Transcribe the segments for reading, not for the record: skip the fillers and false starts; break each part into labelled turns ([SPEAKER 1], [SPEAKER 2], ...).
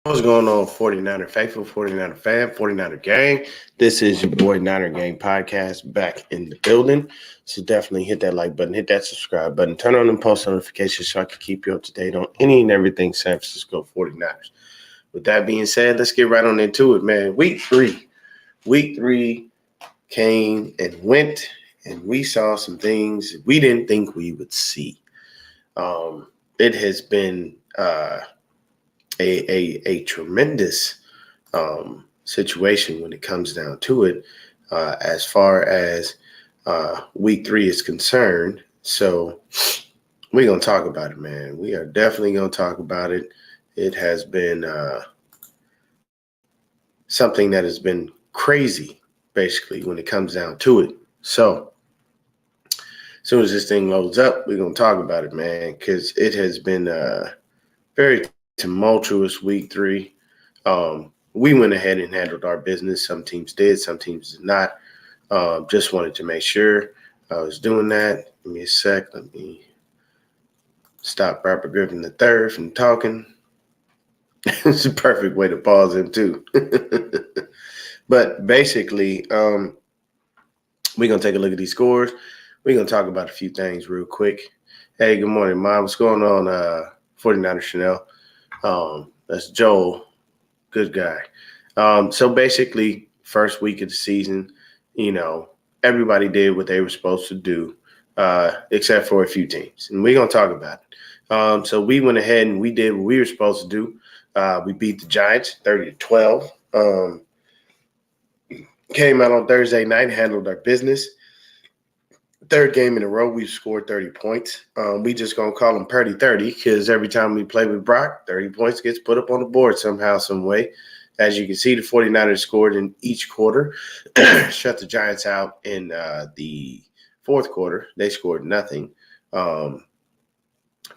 [SPEAKER 1] What's going on, 49er faithful, 49er fan, 49er gang? This is your boy Niner Gang Podcast back in the building. So definitely hit that like button, hit that subscribe button, turn on the post notifications so I can keep you up to date on any and everything San Francisco 49ers. With that being said, let's get right on into it, man. Week three came and went, and we saw some things we didn't think we would see. It has been a tremendous situation when it comes down to it, as far as week three is concerned. So we're gonna talk about it, man. We are definitely gonna talk about it. It has been something that has been crazy, basically, when it comes down to it. So as soon as this thing loads up, we're gonna talk about it, man, because it has been very tumultuous week three. We went ahead and handled our business. Some teams did, some teams did not. Just wanted to make sure I was doing that. Give me a sec. Let me stop Robert Griffin III from talking. It's a perfect way to pause him, too. But basically, we're going to take a look at these scores. We're going to talk about a few things real quick. Hey, good morning, Mom. What's going on, 49er Chanel? That's Joel. Good guy. So basically, first week of the season, everybody did what they were supposed to do, except for a few teams. And we're going to talk about it. So we went ahead and we did what we were supposed to do. We beat the Giants 30-12. Came out on Thursday night, handled our business. Third game in a row, we've scored 30 points. We just going to call them Purdy 30 because every time we play with Brock, 30 points gets put up on the board somehow, some way. As you can see, the 49ers scored in each quarter, shut the Giants out in the fourth quarter. They scored nothing.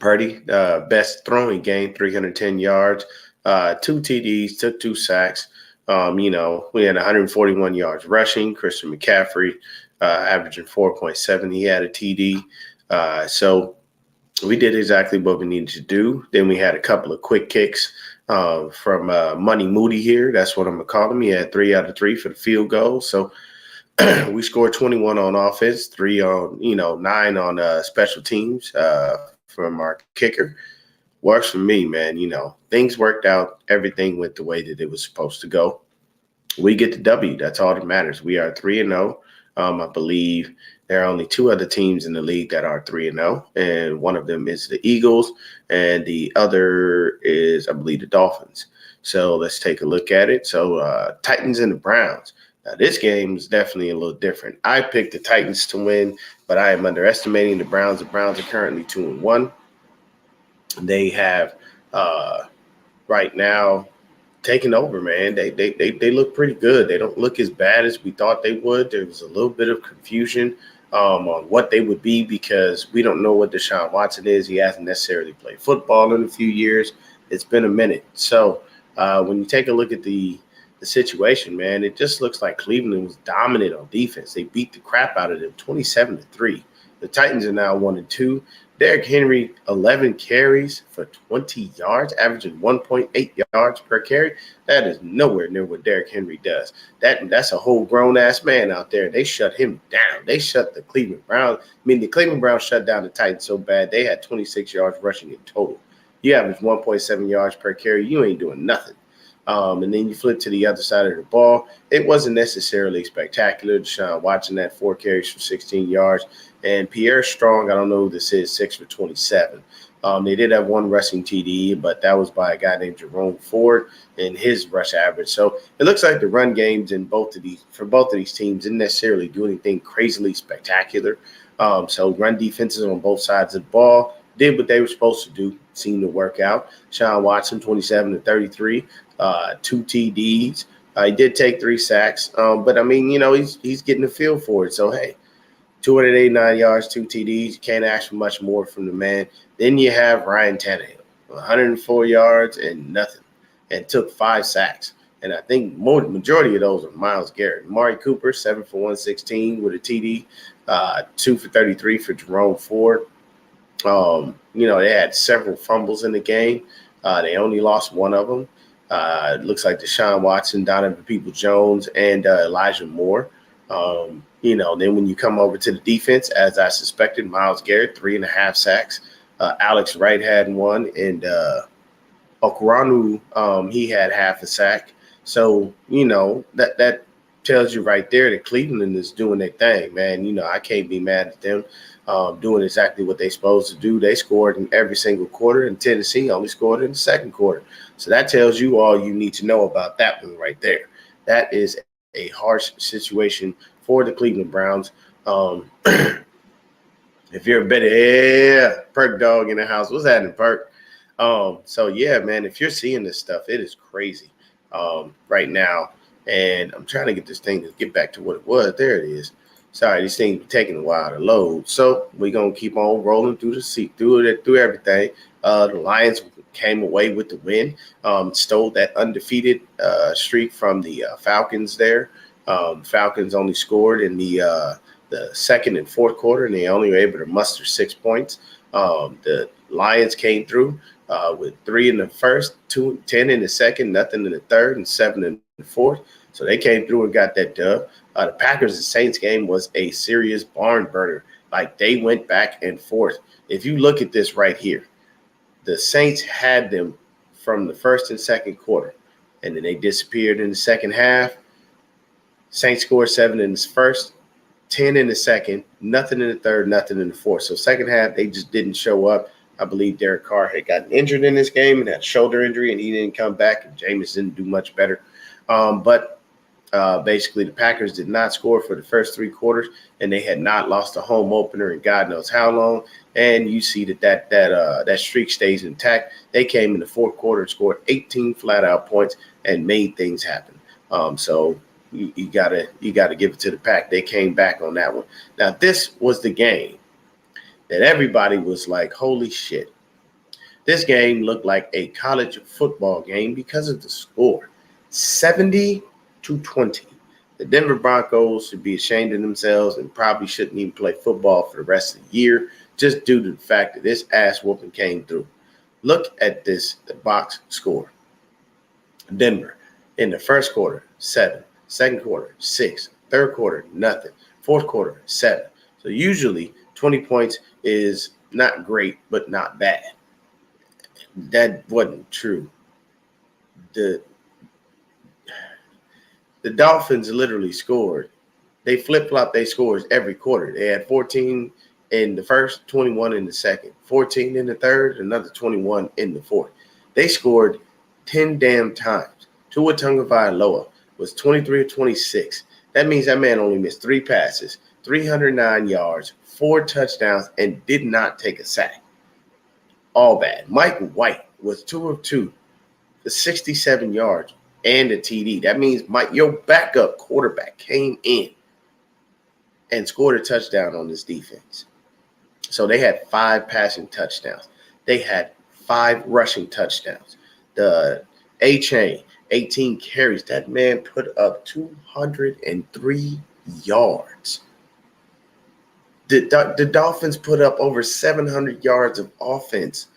[SPEAKER 1] Purdy, best throwing game, 310 yards, 2 TDs, took 2 sacks. We had 141 yards rushing. Christian McCaffrey averaging 4.7. He had a TD. So we did exactly what we needed to do. Then we had a couple of quick kicks from Money Moody here. That's what I'm going to call him. He had 3 out of 3 for the field goal. So we scored 21 on offense, 3 on, 9 on special teams from our kicker. Works for me, man. Things worked out. Everything went the way that it was supposed to go. We get the W. That's all that matters. We are 3-0. I believe there are only 2 other teams in the league that are 3-0, and one of them is the Eagles, and the other is, I believe, the Dolphins. So let's take a look at it. So Titans and the Browns. Now, this game is definitely a little different. I picked the Titans to win, but I am underestimating the Browns. The Browns are currently 2-1. They have right now taking over, man. They look pretty good. They don't look as bad as we thought they would. There was a little bit of confusion on what they would be because we don't know what Deshaun Watson is. He hasn't necessarily played football in a few years. It's been a minute. So when you take a look at the situation, man, it just looks like Cleveland was dominant on defense. They beat the crap out of them 27-3. The Titans are now 1-2. Derrick Henry, 11 carries for 20 yards, averaging 1.8 yards per carry. That is nowhere near what Derrick Henry does. That's a whole grown-ass man out there. They shut him down. They shut the Cleveland Browns. The Cleveland Browns shut down the Titans so bad, they had 26 yards rushing in total. You average 1.7 yards per carry. You ain't doing nothing. And then you flip to the other side of the ball. It wasn't necessarily spectacular. Deshaun Watson had 4 carries for 16 yards. And Pierre Strong, I don't know who this is, 6 for 27. They did have 1 rushing TD, but that was by a guy named Jerome Ford and his rush average. So it looks like the run games for both of these teams didn't necessarily do anything crazily spectacular. So run defenses on both sides of the ball did what they were supposed to do, seemed to work out. Deshaun Watson, 27-33, 2 TDs. He did take 3 sacks, but he's getting the feel for it. So hey, 289 yards, 2 TDs. You can't ask for much more from the man. Then you have Ryan Tannehill, 104 yards and nothing, and took 5 sacks. And I think majority of those are Myles Garrett. Amari Cooper, 7 for 116 with a TD, 2 for 33 for Jerome Ford. They had several fumbles in the game. They only lost one of them. Looks like Deshaun Watson, Donovan Peoples-Jones, and Elijah Moore. Then when you come over to the defense, as I suspected, Myles Garrett, 3.5 sacks. Alex Wright had one, and Okwuonu, he had half a sack. So, that tells you right there that Cleveland is doing their thing, man. I can't be mad at them doing exactly what they're supposed to do. They scored in every single quarter, and Tennessee only scored in the second quarter. So that tells you all you need to know about that one right there. That is a harsh situation for the Cleveland Browns. If you're a better Perk Dog in the house, what's happening, Perk? So yeah, man, if you're seeing this stuff, it is crazy right now. And I'm trying to get this thing to get back to what it was. There it is. Sorry, these things are taking a while to load. So we're gonna keep on rolling through through everything. The Lions came away with the win, stole that undefeated streak from the Falcons there. Falcons only scored in the second and fourth quarter, and they only were able to muster 6 points. The Lions came through with 3 in the first, 10 in the second, nothing in the third, and 7 in the fourth. So they came through and got that dub. The Packers and Saints game was a serious barn burner. Like, they went back and forth. If you look at this right here, the Saints had them from the first and second quarter, and then they disappeared in the second half. Saints scored 7 in the first, 10 in the second, nothing in the third, nothing in the fourth. So second half, they just didn't show up. I believe Derek Carr had gotten injured in this game and had a shoulder injury, and he didn't come back, and Jameis didn't do much better. But basically, the Packers did not score for the first 3 quarters, and they had not lost a home opener in God knows how long. And you see that streak stays intact. They came in the fourth quarter and scored 18 flat-out points and made things happen. So you gotta give it to the Pack. They came back on that one. Now, this was the game that everybody was like, holy shit. This game looked like a college football game because of the score. 70-20. The Denver Broncos should be ashamed of themselves and probably shouldn't even play football for the rest of the year, just due to the fact that this ass whooping came through. Look at the box score. Denver in the first quarter, 7. Second quarter, 6. Third quarter, nothing. Fourth quarter, 7. So usually 20 points is not great, but not bad. That wasn't true. The Dolphins literally scored. They flip-flopped their scores every quarter. They had 14 in the first, 21 in the second, 14 in the third, another 21 in the fourth. They scored 10 damn times. Tua Tagovailoa was 23 or 26. That means that man only missed 3 passes, 309 yards, 4 touchdowns, and did not take a sack. All bad. Mike White was 2 of 2 for 67 yards and a TD. That means your backup quarterback came in and scored a touchdown on this defense. So they had 5 passing touchdowns. They had 5 rushing touchdowns. The A-Chain, 18 carries. That man put up 203 yards. The Dolphins put up over 700 yards of offense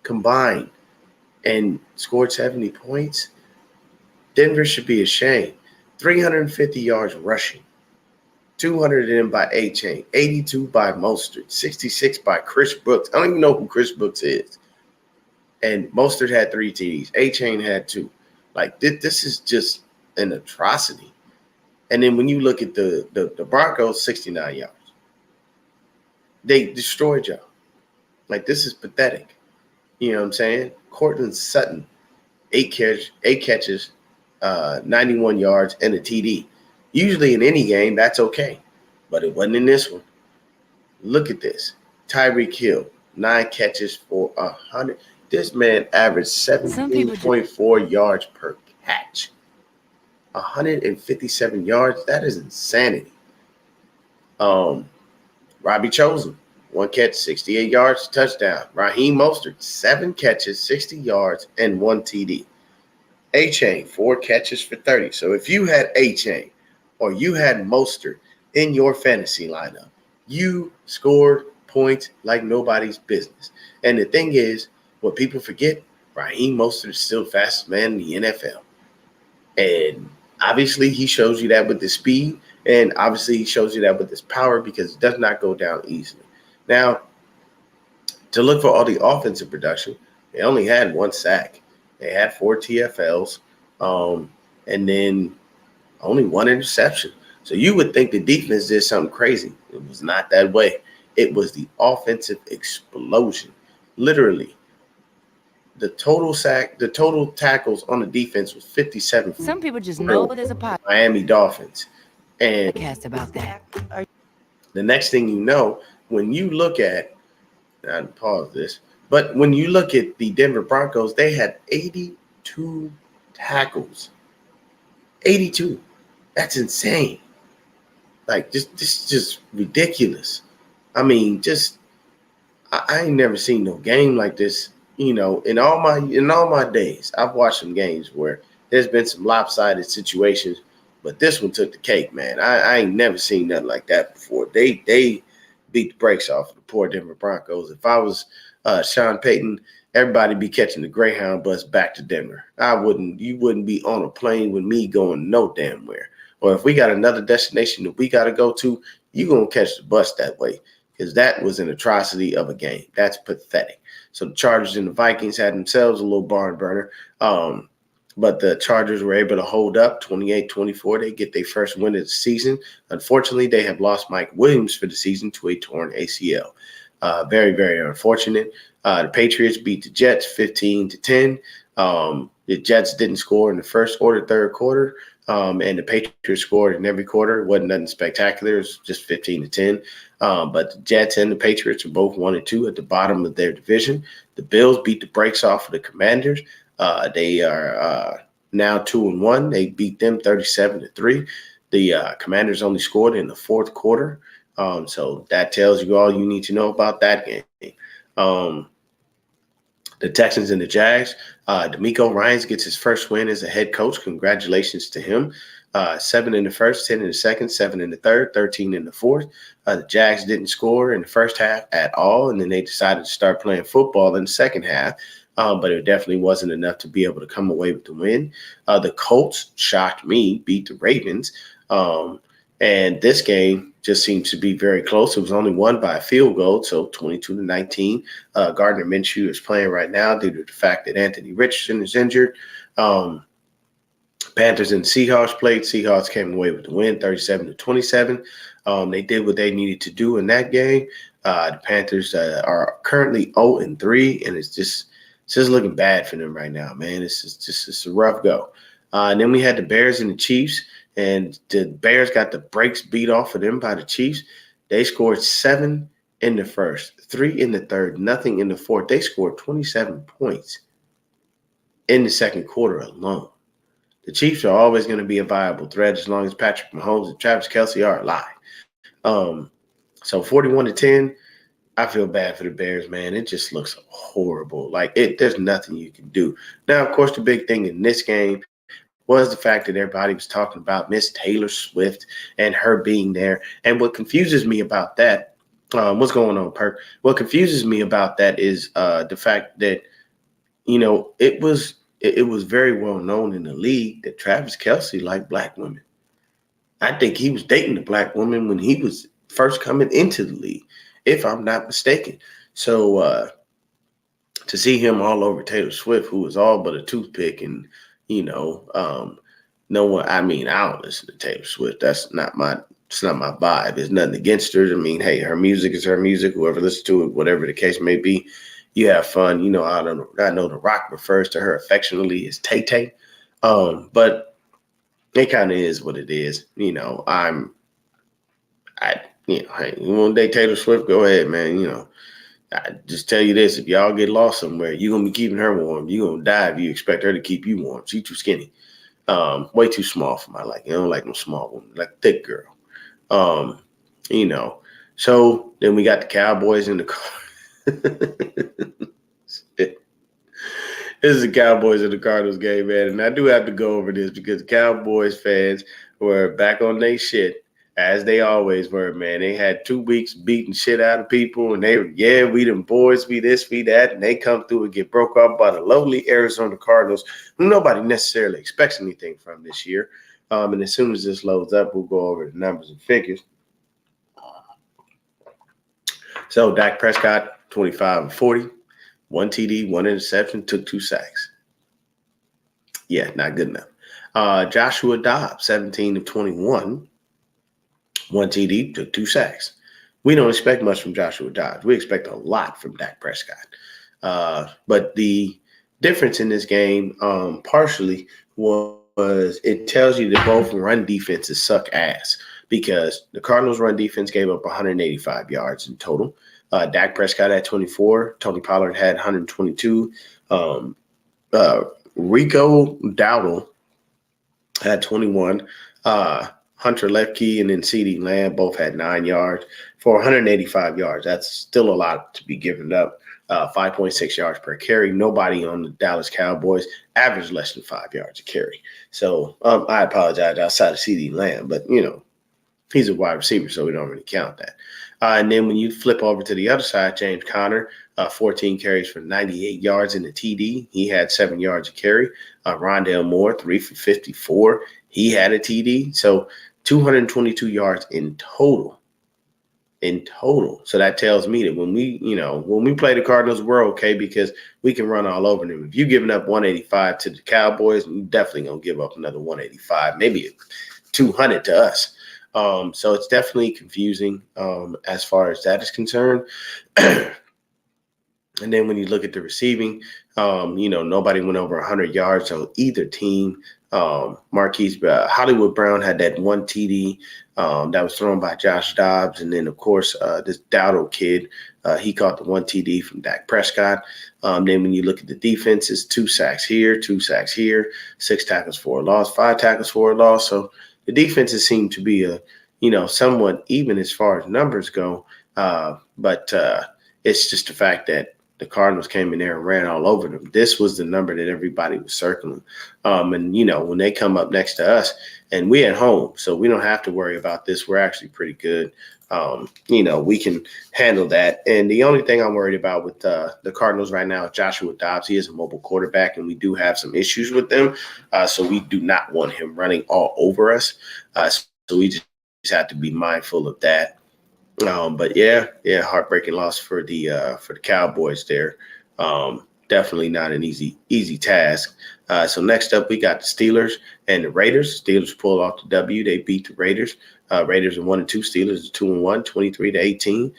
[SPEAKER 1] combined and scored 70 points. Denver should be ashamed. 350 yards rushing. 200 of them by A-Chain. 82 by Mostert. 66 by Chris Brooks. I don't even know who Chris Brooks is. And Mostert had 3 TDs. A-Chain had 2. Like, this is just an atrocity. And then when you look at the Broncos, 69 yards. They destroyed y'all. Like, this is pathetic. You know what I'm saying? Cortland Sutton, 8 catches, 91 yards, and a TD. Usually in any game, that's okay. But it wasn't in this one. Look at this. Tyreek Hill, 9 catches for 100. This man averaged 17.4 yards per catch. 157 yards. That is insanity. Robbie Chosen, 1 catch, 68 yards, touchdown. Raheem Mostert, 7 catches, 60 yards, and 1 TD. A-Chain, 4 catches for 30. So if you had A-Chain or you had Mostert in your fantasy lineup, you scored points like nobody's business. And the thing is, what people forget, Raheem Mostert is still the fastest man in the NFL. And obviously, he shows you that with his speed. And obviously, he shows you that with his power because it does not go down easily. Now, to look for all the offensive production, they only had one sack. They had four TFLs, um, and then only one interception. So you would think the defense did something crazy. It was not that way. It was the offensive explosion. Literally, the total tackles on the defense was 57
[SPEAKER 2] Some people just know there's a
[SPEAKER 1] Miami Dolphins. And
[SPEAKER 2] podcast about that.
[SPEAKER 1] the next thing you know, when you look at, I pause this, but when you look at the Denver Broncos, they had 82 tackles. 82. That's insane. Like just ridiculous. I mean, I ain't never seen no game like this. You know, in all my days, I've watched some games where there's been some lopsided situations, but this one took the cake, man. I ain't never seen nothing like that before. They beat the brakes off of the poor Denver Broncos. If I was Sean Payton, everybody be catching the Greyhound bus back to Denver. You wouldn't be on a plane with me going no damn where. Or if we got another destination that we got to go to, you gonna catch the bus that way. Because that was an atrocity of a game. That's pathetic. So the Chargers and the Vikings had themselves a little barn burner. But the Chargers were able to hold up 28-24. They get their first win of the season. Unfortunately, they have lost Mike Williams for the season to a torn ACL. Very, very unfortunate. The Patriots beat the Jets 15-10. The Jets didn't score in the first or the third quarter. And the Patriots scored in every quarter. It wasn't nothing spectacular. It was just 15-10. But the Jets and the Patriots are both 1-2 at the bottom of their division. The Bills beat the brakes off of the Commanders. They are now 2-1. They beat them 37-3. The Commanders only scored in the fourth quarter. So that tells you all you need to know about that game. The Texans and the Jags. DeMeco Ryans gets his first win as a head coach. Congratulations to him. 7 in the first, 10 in the second, 7 in the third, 13 in the fourth. The Jags didn't score in the first half at all, and then they decided to start playing football in the second half. But it definitely wasn't enough to be able to come away with the win. The Colts shocked me, beat the Ravens. And this game just seems to be very close. It was only won by a field goal, so 22-19. Gardner Minshew is playing right now due to the fact that Anthony Richardson is injured. Panthers and Seahawks played. Seahawks came away with the win, 37-27. They did what they needed to do in that game. The Panthers are currently 0-3, and it's just looking bad for them right now, man. It's a rough go. And then we had the Bears and the Chiefs, and the Bears got the brakes beat off of them by the Chiefs. They scored 7 in the first, 3 in the third, nothing in the fourth. They scored 27 points in the second quarter alone. The Chiefs are always going to be a viable threat as long as Patrick Mahomes and Travis Kelce are alive. So 41-10, I feel bad for the Bears, man. It just looks horrible. There's nothing you can do. Now, of course, the big thing in this game was the fact that everybody was talking about Miss Taylor Swift and her being there. And what confuses me about that, what's going on, Perk? What confuses me about that is the fact that, it was very well known in the league that Travis Kelce liked black women. I think he was dating a black woman when he was first coming into the league, if I'm not mistaken. So to see him all over Taylor Swift, who was all but a toothpick, and no one. I mean, I don't listen to Taylor Swift. It's not my vibe. There's nothing against her. I mean, hey, her music is her music. Whoever listens to it, whatever the case may be, you have fun. I know The Rock refers to her affectionately as Tay Tay, but it kind of is what it is. Hey, you want to date Taylor Swift? Go ahead, man. I just tell you this: if y'all get lost somewhere, you're gonna be keeping her warm. You're gonna die if you expect her to keep you warm. She's too skinny, way too small for my liking. I don't like no small woman, like a thick girl. So then we got the Cowboys in the car. This is the Cowboys and the Cardinals game, man, and I do have to go over this because Cowboys fans were back on their shit As they always were, man. They had 2 weeks beating shit out of people, and they were, yeah, we them boys, we this, we that, and they come through and get broke up by the lowly Arizona Cardinals, who nobody necessarily expects anything from this year. And as soon as this loads up, we'll go over the numbers and figures. So Dak Prescott, 25-40, 1 TD, 1 interception, took 2 sacks. Yeah, not good enough. Joshua Dobbs, 17-21, 1 TD, took 2 sacks. We don't expect much from Joshua Dobbs. We expect a lot from Dak Prescott. But the difference in this game partially was it tells you that both run defenses suck ass, because the Cardinals' run defense gave up 185 yards in total. Dak Prescott had 24. Tony Pollard had 122. Rico Dowdle had 21. Hunter Lepke and then CeeDee Lamb both had 9 yards for 185 yards. That's still a lot to be given up. 5.6 yards per carry. Nobody on the Dallas Cowboys averaged less than 5 yards a carry. So I apologize outside of CeeDee Lamb, but, he's a wide receiver, so we don't really count that. And then when you flip over to the other side, James Conner, 14 carries for 98 yards in the TD. He had 7 yards a carry. Rondale Moore, 3 for 54. He had a TD. So 222 yards in total. So that tells me that when we play the Cardinals, we're okay because we can run all over them. If you're giving up 185 to the Cowboys, you're definitely going to give up another 185, maybe 200 to us. So it's definitely confusing as far as that is concerned. And then when you look at the receiving, nobody went over 100 yards on either team. Marquise Hollywood Brown had that 1 TD that was thrown by Josh Dobbs. And then, of course, this Dowdle kid, he caught the 1 TD from Dak Prescott. Then when you look at the defenses, 2 sacks here, 2 sacks here, 6 tackles for a loss, 5 tackles for a loss. So the defenses seem to be somewhat even as far as numbers go. But it's just the fact that the Cardinals came in there and ran all over them. This was the number that everybody was circling. And when they come up next to us, and we at home, so we don't have to worry about this. We're actually pretty good. We can handle that. And the only thing I'm worried about with the Cardinals right now is Joshua Dobbs. He is a mobile quarterback, and we do have some issues with them. So we do not want him running all over us. So we just have to be mindful of that. But yeah, heartbreaking loss for the Cowboys there. Definitely not an easy task. So next up, we got the Steelers and the Raiders. Steelers pulled off the W. They beat the Raiders. Raiders are 1-2. Steelers are 2-1, 23-18.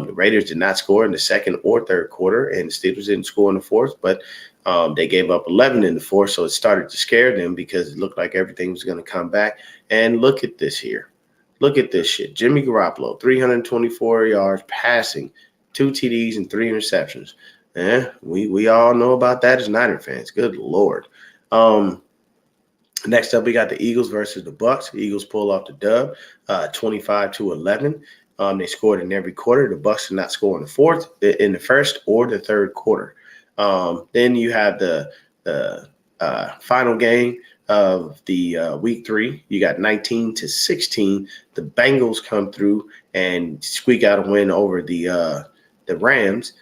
[SPEAKER 1] The Raiders did not score in the second or third quarter, and the Steelers didn't score in the fourth, but they gave up 11 in the fourth, so it started to scare them because it looked like everything was going to come back. And look at this here. Look at this shit. Jimmy Garoppolo, 324 yards passing, 2 TDs and 3 interceptions. We all know about that as Niner fans. Good Lord. Next up, we got the Eagles versus the Bucks. The Eagles pull off the dub, 25-11. They scored in every quarter. The Bucks did not score in the first or the third quarter. Then you have the final game of the week 3. You got 19-16. The Bengals come through and squeak out a win over the Rams.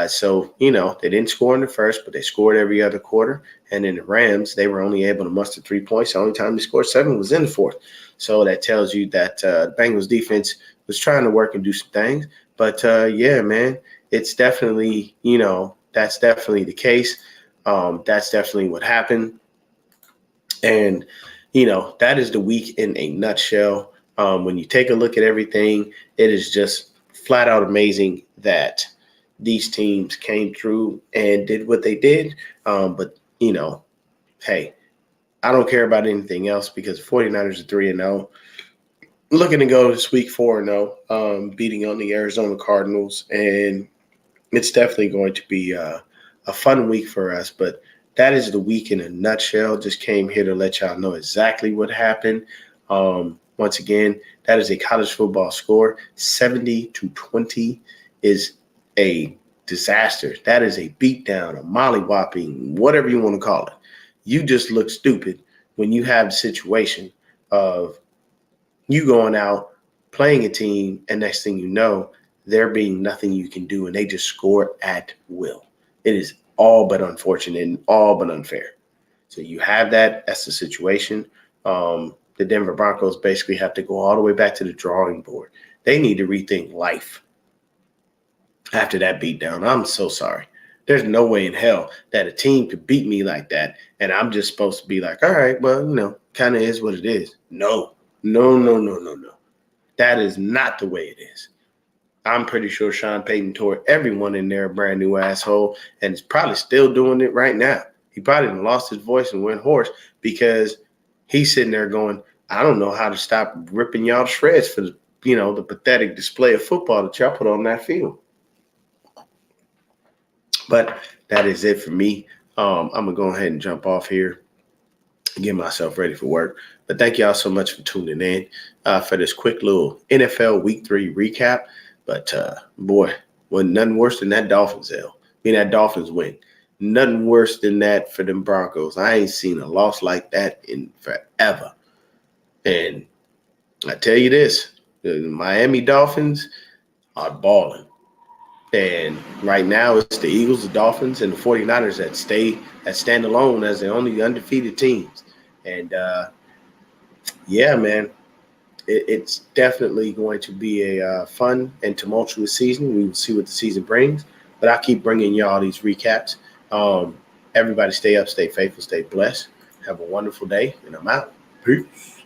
[SPEAKER 1] So they didn't score in the first, but they scored every other quarter. And in the Rams, they were only able to muster 3 points. The only time they scored 7 was in the fourth. So that tells you that the Bengals defense was trying to work and do some things. But yeah, man, it's definitely, that's definitely the case. That's definitely what happened. And, that is the week in a nutshell. When you take a look at everything, it is just flat out amazing that these teams came through and did what they did. But, hey, I don't care about anything else because the 49ers are 3-0. Looking to go this week 4-0, beating on the Arizona Cardinals. And it's definitely going to be a fun week for us. But that is the week in a nutshell. Just came here to let y'all know exactly what happened. Once again, that is a college football score. 70-20 is a disaster. That is a beatdown, a mollywhopping, whatever you want to call it. You just look stupid when you have the situation of you going out playing a team, and next thing you know, there being nothing you can do, and they just score at will. It is all but unfortunate and all but unfair. So you have that. That's the situation. The Denver Broncos basically have to go all the way back to the drawing board. They need to rethink life after that beatdown. I'm so sorry. There's no way in hell that a team could beat me like that, and I'm just supposed to be like, all right, well, kind of is what it is. No, no, no, no, no, no. That is not the way it is. I'm pretty sure Sean Payton tore everyone in there a brand new asshole, and is probably still doing it right now. He probably lost his voice and went hoarse because he's sitting there going, I don't know how to stop ripping y'all to shreds for the pathetic display of football that y'all put on that field. But that is it for me. I'm going to go ahead and jump off here and get myself ready for work. But thank y'all so much for tuning in for this quick little NFL Week 3 recap. But, boy, wasn't nothing worse than that Dolphins L. That Dolphins win. Nothing worse than that for them Broncos. I ain't seen a loss like that in forever. And I tell you this, the Miami Dolphins are balling. And right now it's the Eagles, the Dolphins, and the 49ers that stand alone as the only undefeated teams. And, yeah, man, it's definitely going to be a fun and tumultuous season. We will see what the season brings. But I'll keep bringing y'all these recaps. Everybody stay up, stay faithful, stay blessed. Have a wonderful day, and I'm out. Peace.